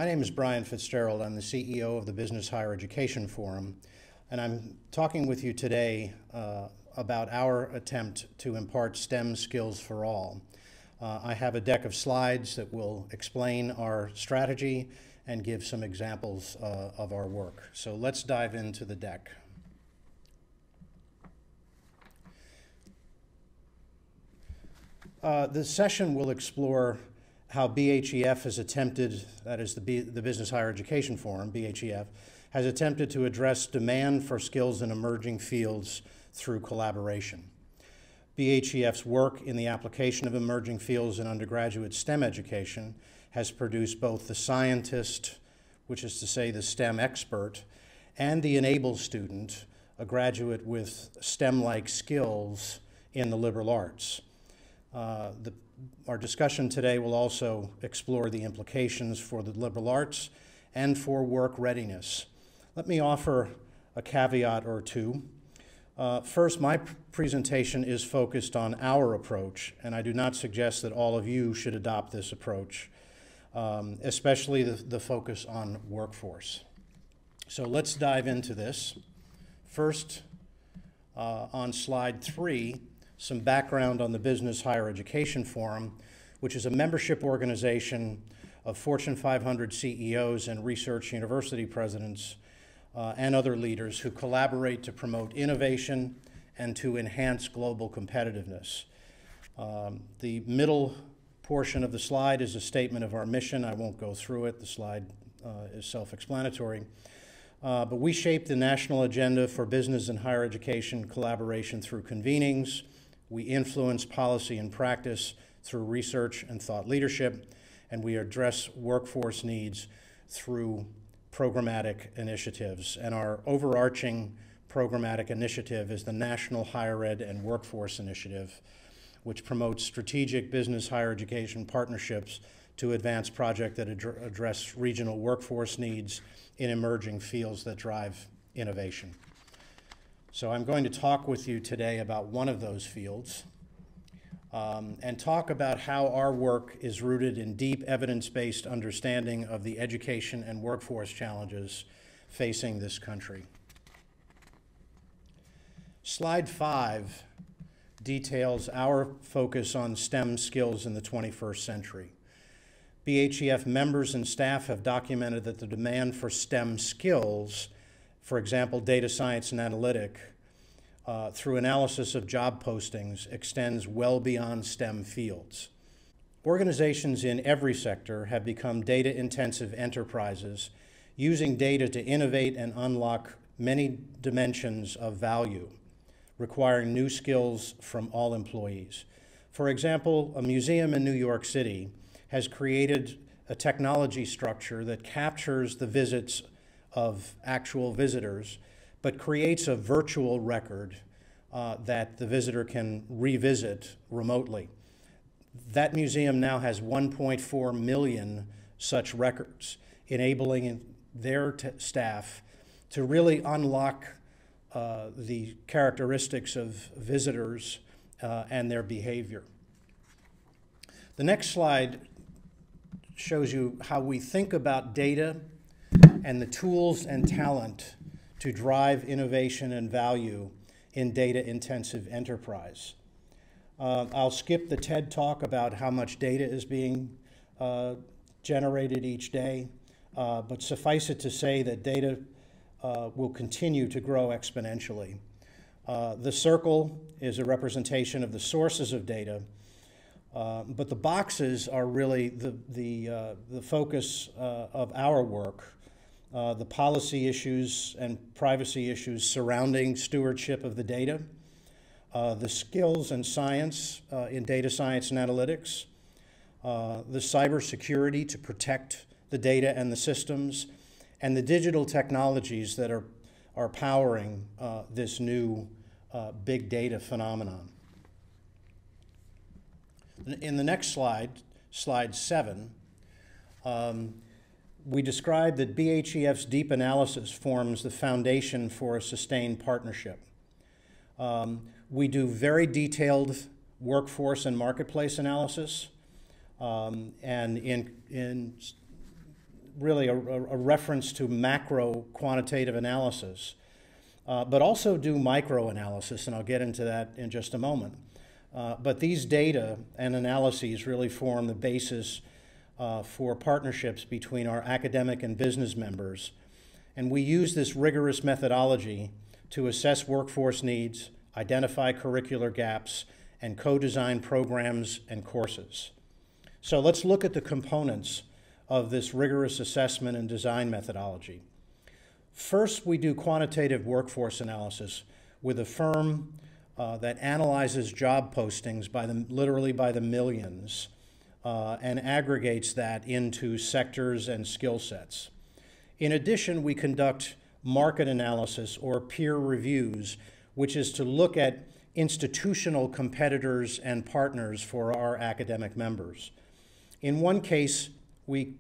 My name is Brian Fitzgerald. I'm the CEO of the Business Higher Education Forum, and I'm talking with you today about our attempt to impart STEM skills for all. I have a deck of slides that will explain our strategy and give some examples of our work. So let's dive into the deck. This session will explore how BHEF has attempted, that is the Business Higher Education Forum, BHEF, has attempted to address demand for skills in emerging fields through collaboration. BHEF's work in the application of emerging fields in undergraduate STEM education has produced both the scientist, which is to say the STEM expert, and the enabled student, a graduate with STEM-like skills in the liberal arts. Our discussion today will also explore the implications for the liberal arts and for work readiness. Let me offer a caveat or two. First, my presentation is focused on our approach, and I do not suggest that all of you should adopt this approach, especially the focus on workforce. So let's dive into this. First, on slide 3, some background on the Business Higher Education Forum, which is a membership organization of Fortune 500 CEOs and research university presidents and other leaders who collaborate to promote innovation and to enhance global competitiveness. The middle portion of the slide is a statement of our mission. I won't go through it. The slide is self-explanatory. But we shape the national agenda for business and higher education collaboration through convenings. We influence policy and practice through research and thought leadership, and we address workforce needs through programmatic initiatives. And our overarching programmatic initiative is the National Higher Ed and Workforce Initiative, which promotes strategic business higher education partnerships to advance projects that address regional workforce needs in emerging fields that drive innovation. So I'm going to talk with you today about one of those fields and talk about how our work is rooted in deep evidence-based understanding of the education and workforce challenges facing this country. Slide 5 details our focus on STEM skills in the 21st century. BHEF members and staff have documented that the demand for STEM skills, for example, data science and analytic, through analysis of job postings, extends well beyond STEM fields. Organizations in every sector have become data-intensive enterprises, using data to innovate and unlock many dimensions of value, requiring new skills from all employees. For example, a museum in New York City has created a technology structure that captures the visits of actual visitors, but creates a virtual record that the visitor can revisit remotely. That museum now has 1.4 million such records, enabling their staff to really unlock the characteristics of visitors and their behavior. The next slide shows you how we think about data and the tools and talent to drive innovation and value in data-intensive enterprise. I'll skip the TED talk about how much data is being generated each day, but suffice it to say that data will continue to grow exponentially. The circle is a representation of the sources of data, but the boxes are really the focus of our work. The policy issues and privacy issues surrounding stewardship of the data, the skills and science in data science and analytics, the cybersecurity to protect the data and the systems, and the digital technologies that are powering this new big data phenomenon. In the next slide, slide 7, we describe that BHEF's deep analysis forms the foundation for a sustained partnership. We do very detailed workforce and marketplace analysis, and in really a reference to macro quantitative analysis, but also do micro analysis, and I'll get into that in just a moment. But these data and analyses really form the basis for partnerships between our academic and business members. And we use this rigorous methodology to assess workforce needs, identify curricular gaps, and co-design programs and courses. So let's look at the components of this rigorous assessment and design methodology. First, we do quantitative workforce analysis with a firm that analyzes job postings literally by the millions and aggregates that into sectors and skill sets. In addition, we conduct market analysis or peer reviews, which is to look at institutional competitors and partners for our academic members. In one case, we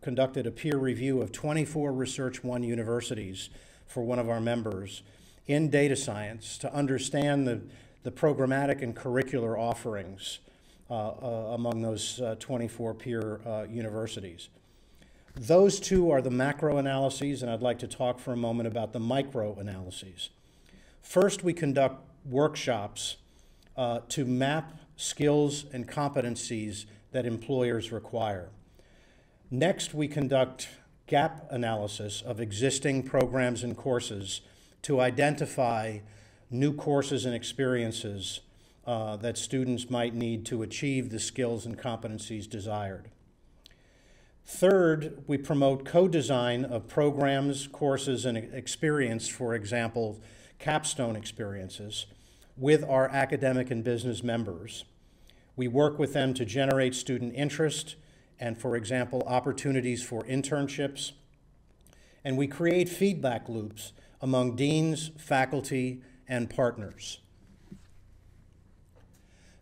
conducted a peer review of 24 Research One universities for one of our members in data science to understand the programmatic and curricular offerings among those 24 peer universities. Those two are the macro analyses, and I'd like to talk for a moment about the micro analyses. First, we conduct workshops to map skills and competencies that employers require. Next, we conduct gap analysis of existing programs and courses to identify new courses and experiences that students might need to achieve the skills and competencies desired. Third, we promote co-design of programs, courses, and experience, for example, capstone experiences, with our academic and business members. We work with them to generate student interest and, for example, opportunities for internships. And we create feedback loops among deans, faculty, and partners.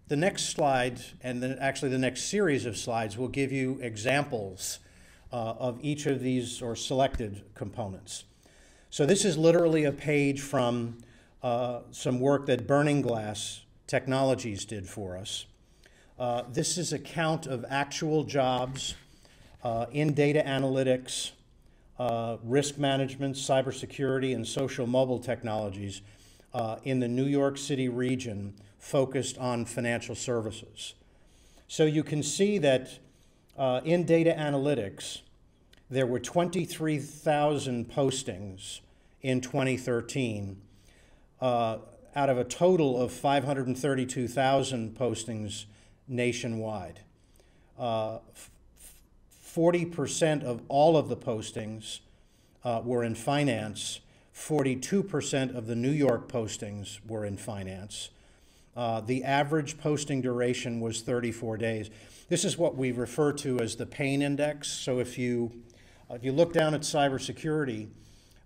The next slide, and then actually the next series of slides, will give you examples of each of these or selected components. So this is literally a page from some work that Burning Glass Technologies did for us. This is a count of actual jobs in data analytics, risk management, cybersecurity, and social mobile technologies in the New York City region focused on financial services. So you can see that in data analytics, there were 23,000 postings in 2013 out of a total of 532,000 postings nationwide. 40% of all of the postings were in finance. 42% of the New York postings were in finance. The average posting duration was 34 days. This is what we refer to as the pain index. So if you look down at cybersecurity,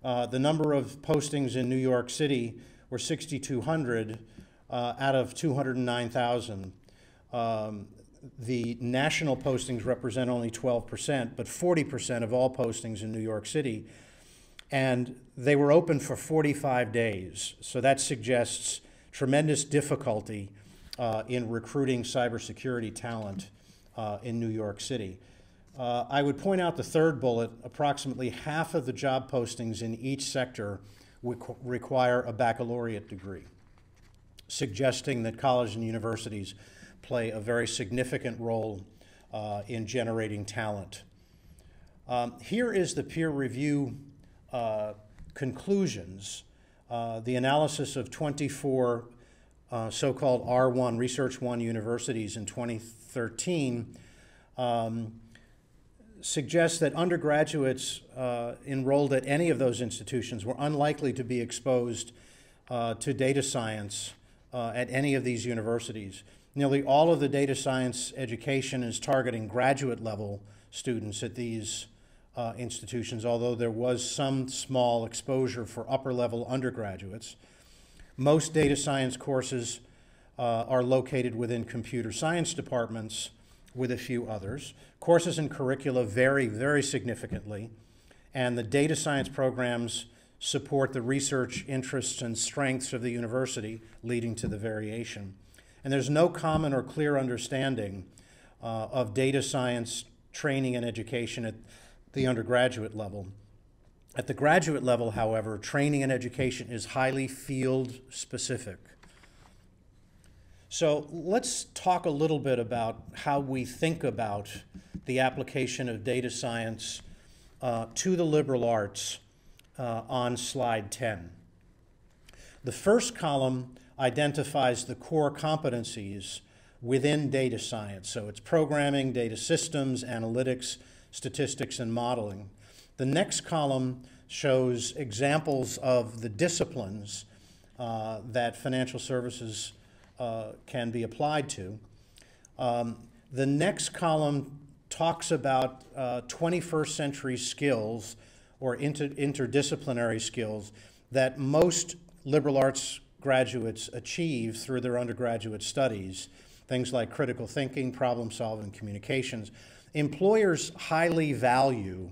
the number of postings in New York City were 6,200 out of 209,000. The national postings represent only 12%, but 40% of all postings in New York City. And they were open for 45 days. So that suggests tremendous difficulty in recruiting cybersecurity talent in New York City. I would point out the third bullet: approximately half of the job postings in each sector require a baccalaureate degree, suggesting that colleges and universities play a very significant role in generating talent. Here is the peer review conclusions. The analysis of 24 so-called R1, Research One universities in 2013 suggests that undergraduates enrolled at any of those institutions were unlikely to be exposed to data science at any of these universities. Nearly all of the data science education is targeting graduate level students at these institutions, although there was some small exposure for upper level undergraduates. Most data science courses are located within computer science departments, with a few others. Courses and curricula vary very significantly, and the data science programs support the research interests and strengths of the university, leading to the variation. And there's no common or clear understanding of data science training and education the undergraduate level. At the graduate level, however, training and education is highly field specific. So let's talk a little bit about how we think about the application of data science to the liberal arts on slide 10. The first column identifies the core competencies within data science. So it's programming, data systems, analytics, statistics, and modeling. The next column shows examples of the disciplines that financial services can be applied to. The next column talks about 21st century skills or interdisciplinary skills that most liberal arts graduates achieve through their undergraduate studies, things like critical thinking, problem solving, communications. Employers highly value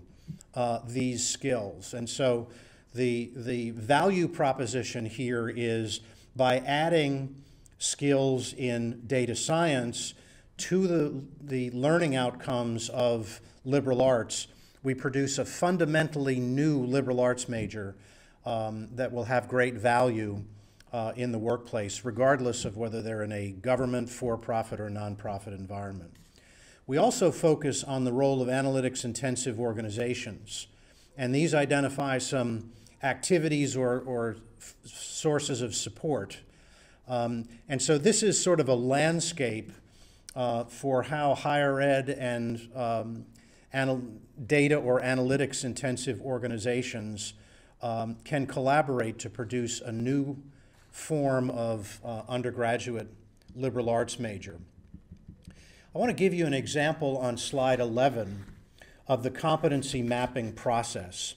these skills, and so the value proposition here is by adding skills in data science to the learning outcomes of liberal arts, we produce a fundamentally new liberal arts major that will have great value in the workplace, regardless of whether they're in a government, for-profit, or nonprofit environment. We also focus on the role of analytics-intensive organizations, and these identify some activities or sources of support. And so this is sort of a landscape for how higher ed and data or analytics-intensive organizations can collaborate to produce a new form of undergraduate liberal arts major. I want to give you an example on slide 11 of the competency mapping process.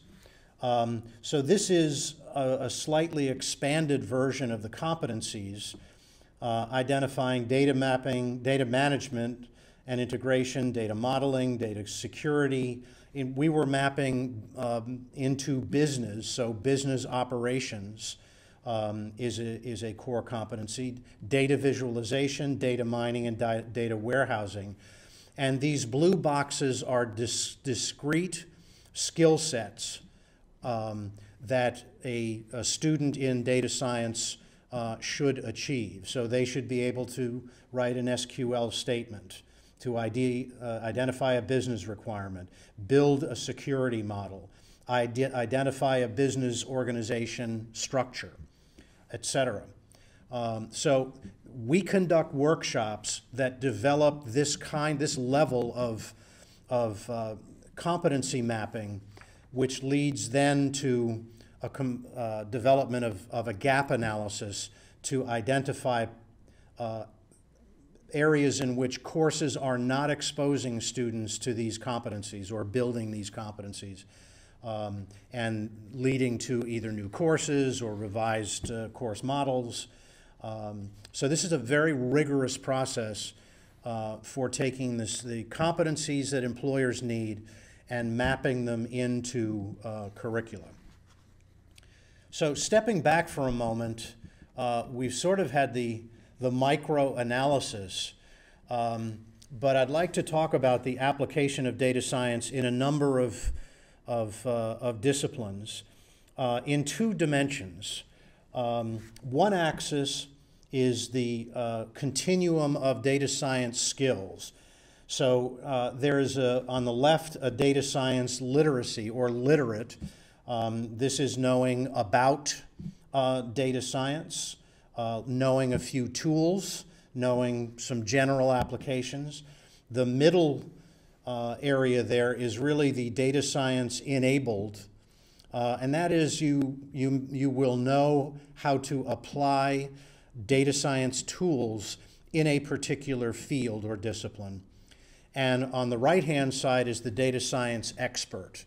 So this is a slightly expanded version of the competencies, identifying data mapping, data management and integration, data modeling, data security. We were mapping into business, so business operations is a core competency, data visualization, data mining, and data warehousing. And these blue boxes are discrete skill sets that a student in data science should achieve. So they should be able to write an SQL statement, to identify a business requirement, build a security model, identify a business organization structure, etc. So we conduct workshops that develop this level of competency mapping, which leads then to a development of a gap analysis to identify areas in which courses are not exposing students to these competencies or building these competencies, and leading to either new courses or revised course models. So this is a very rigorous process for taking the competencies that employers need and mapping them into curricula. So stepping back for a moment, we've sort of had the micro-analysis, but I'd like to talk about the application of data science in a number of disciplines in two dimensions. One axis is the continuum of data science skills. So there is on the left a data science literacy or literate. This is knowing about data science, knowing a few tools, knowing some general applications. The middle area there is really the data science enabled, and that is you will know how to apply data science tools in a particular field or discipline. And on the right-hand side is the data science expert,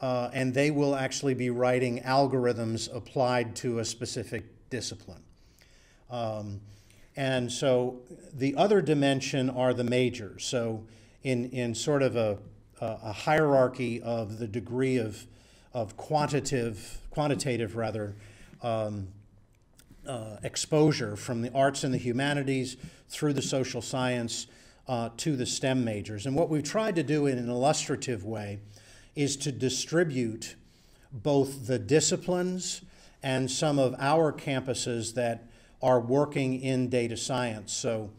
and they will actually be writing algorithms applied to a specific discipline. And so the other dimension are the majors. So in sort of a hierarchy of the degree of quantitative exposure from the arts and the humanities through the social science to the STEM majors. And what we've tried to do in an illustrative way is to distribute both the disciplines and some of our campuses that are working in data science. So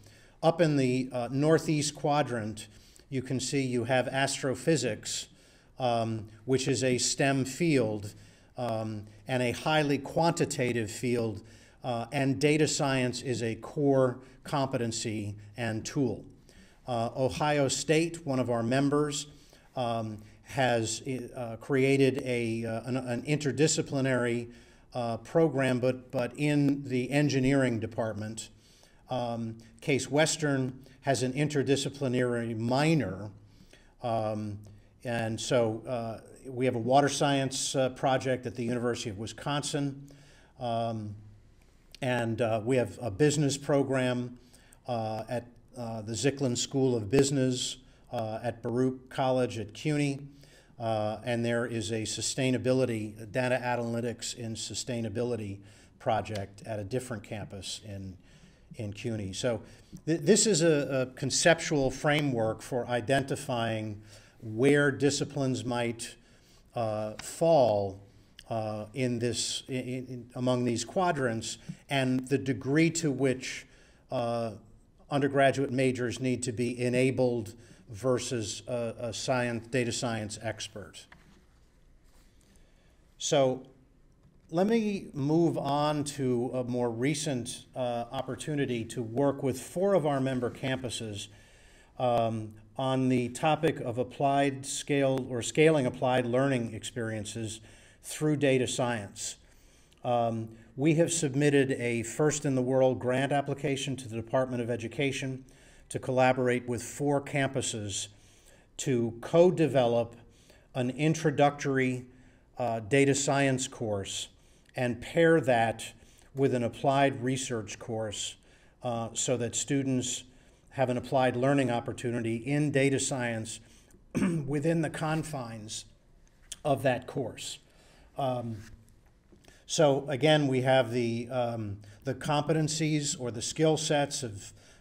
up in the northeast quadrant, you can see you have astrophysics, which is a STEM field and a highly quantitative field, and data science is a core competency and tool. Ohio State, one of our members, has created an interdisciplinary program, but in the engineering department. Case Western has an interdisciplinary minor, and so we have a water science project at the University of Wisconsin, and we have a business program at the Zicklin School of Business at Baruch College at CUNY, and there is a sustainability, data analytics in sustainability project at a different campus in CUNY. So this is a conceptual framework for identifying where disciplines might fall among these quadrants, and the degree to which undergraduate majors need to be enabled versus a data science expert. So let me move on to a more recent opportunity to work with 4 of our member campuses on the topic of scaling applied learning experiences through data science. We have submitted a first-in-the-world grant application to the Department of Education to collaborate with 4 campuses to co-develop an introductory data science course and pair that with an applied research course so that students have an applied learning opportunity in data science within the confines of that course. So again, we have the competencies or the skill sets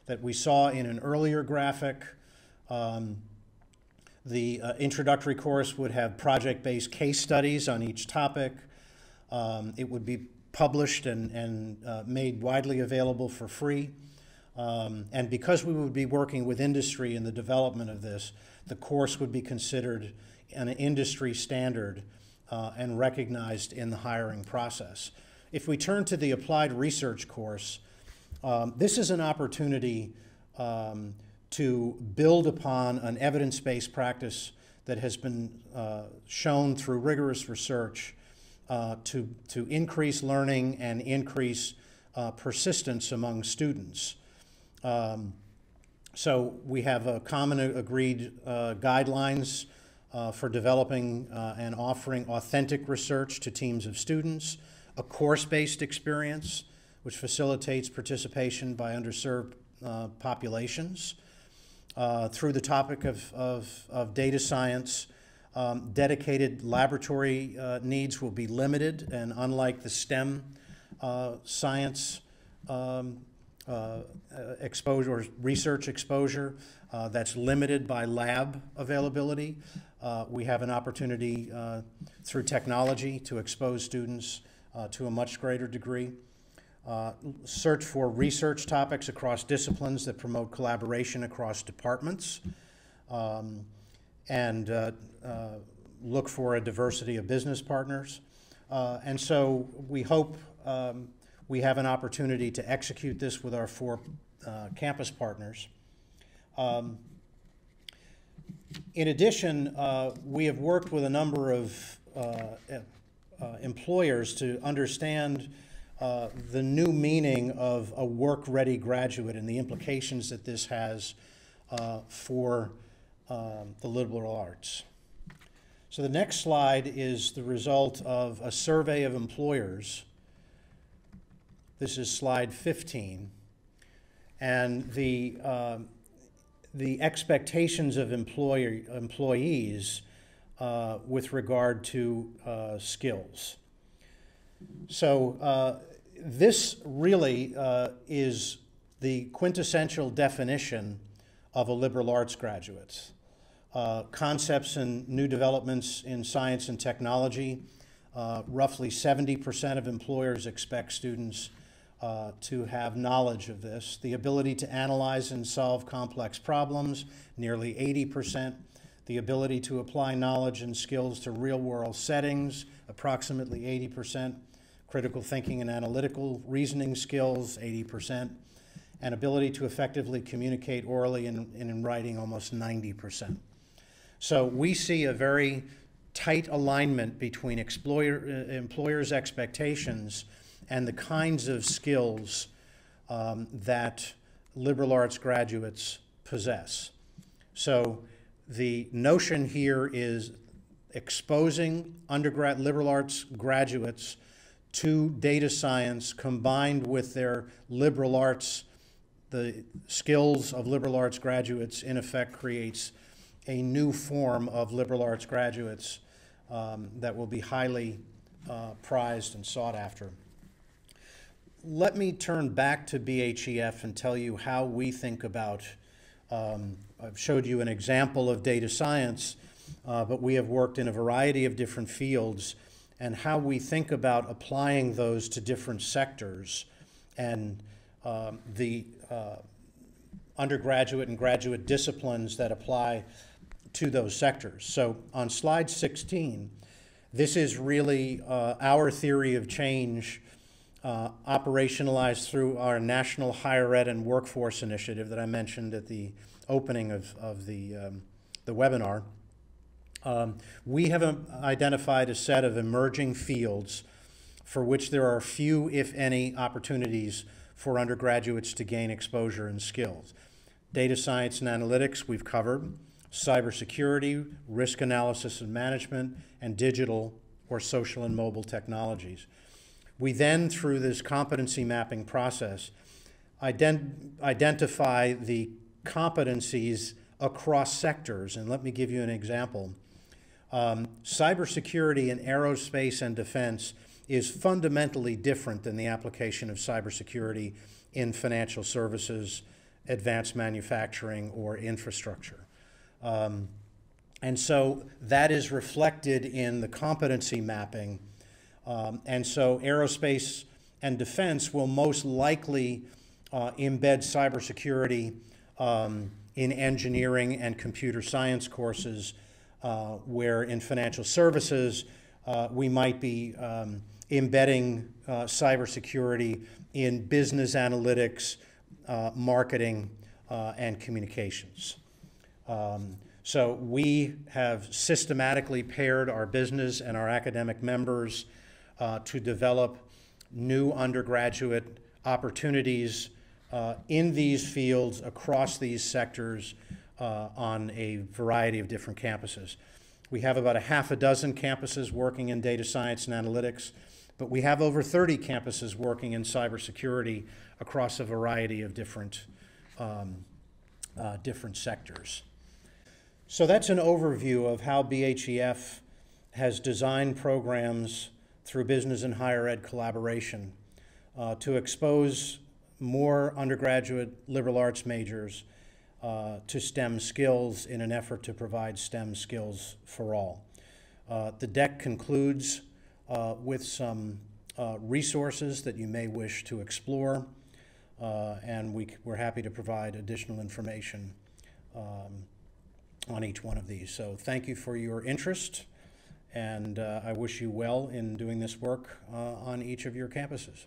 that we saw in an earlier graphic. The introductory course would have project-based case studies on each topic. It would be published and made widely available for free. And because we would be working with industry in the development of this, the course would be considered an industry standard and recognized in the hiring process. If we turn to the applied research course, this is an opportunity to build upon an evidence-based practice that has been shown through rigorous research to increase learning and increase persistence among students. So we have common agreed guidelines for developing and offering authentic research to teams of students, a course-based experience, which facilitates participation by underserved populations. Through the topic of data science, dedicated laboratory needs will be limited, and unlike the STEM science exposure or research exposure that's limited by lab availability, we have an opportunity through technology to expose students to a much greater degree. Search for research topics across disciplines that promote collaboration across departments, and look for a diversity of business partners. And so we hope we have an opportunity to execute this with our 4 campus partners. In addition, we have worked with a number of employers to understand the new meaning of a work-ready graduate and the implications that this has for the liberal arts. So the next slide is the result of a survey of employers. This is slide 15. And the expectations of employees with regard to skills. So this really is the quintessential definition of a liberal arts graduate. concepts and new developments in science and technology. Roughly 70% of employers expect students to have knowledge of this. The ability to analyze and solve complex problems, nearly 80%. The ability to apply knowledge and skills to real-world settings, approximately 80%. Critical thinking and analytical reasoning skills, 80%. And ability to effectively communicate orally and in writing, almost 90%. So we see a very tight alignment between employers' expectations and the kinds of skills that liberal arts graduates possess. So the notion here is exposing liberal arts graduates to data science combined with their liberal arts. The skills of liberal arts graduates, in effect, creates a new form of liberal arts graduates that will be highly prized and sought after. Let me turn back to BHEF and tell you how we think about, I've showed you an example of data science, but we have worked in a variety of different fields, and how we think about applying those to different sectors and the undergraduate and graduate disciplines that apply to those sectors. So on slide 16, this is really our theory of change operationalized through our National Higher Ed and Workforce Initiative that I mentioned at the opening of the webinar. We have identified a set of emerging fields for which there are few, if any, opportunities for undergraduates to gain exposure and skills. Data science and analytics we've covered, cybersecurity, risk analysis and management, and digital or social and mobile technologies. We then, through this competency mapping process, identify the competencies across sectors. And let me give you an example. Cybersecurity in aerospace and defense is fundamentally different than the application of cybersecurity in financial services, advanced manufacturing, or infrastructure. And so that is reflected in the competency mapping. And so aerospace and defense will most likely embed cybersecurity in engineering and computer science courses, where in financial services we might be embedding cybersecurity in business analytics, marketing, and communications. So we have systematically paired our business and our academic members to develop new undergraduate opportunities in these fields across these sectors on a variety of different campuses. We have about a half a dozen campuses working in data science and analytics, but we have over 30 campuses working in cybersecurity across a variety of different sectors. So that's an overview of how BHEF has designed programs through business and higher ed collaboration to expose more undergraduate liberal arts majors to STEM skills in an effort to provide STEM skills for all. The deck concludes with some resources that you may wish to explore, and we're happy to provide additional information on each one of these. So thank you for your interest, and I wish you well in doing this work on each of your campuses.